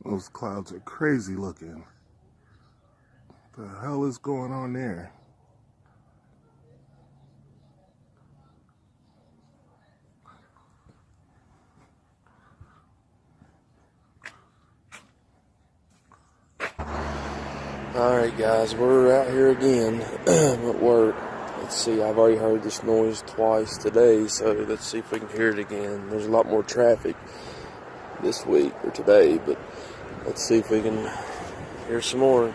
Those clouds are crazy looking. What the hell is going on there? Alright guys, we're out here again at work. Let's see, I've already heard this noise twice today, so let's see if we can hear it again. There's a lot more traffic this week or today, but let's see if we can hear some more.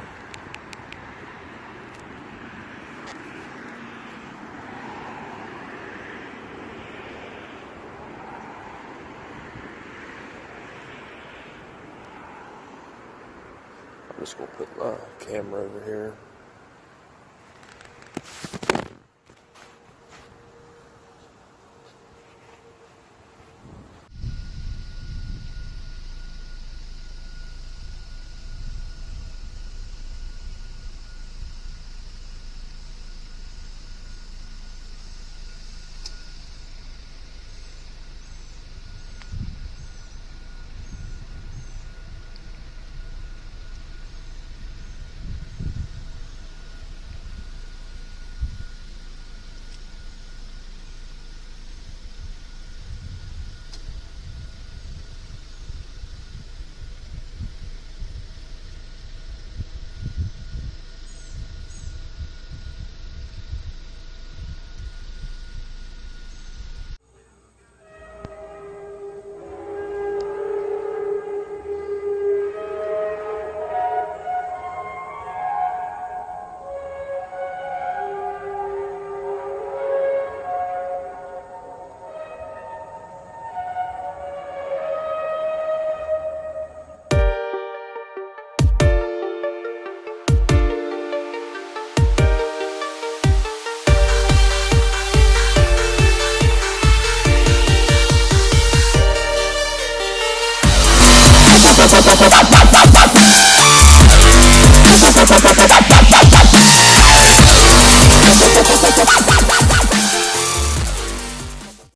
I'm just going to put my camera over here.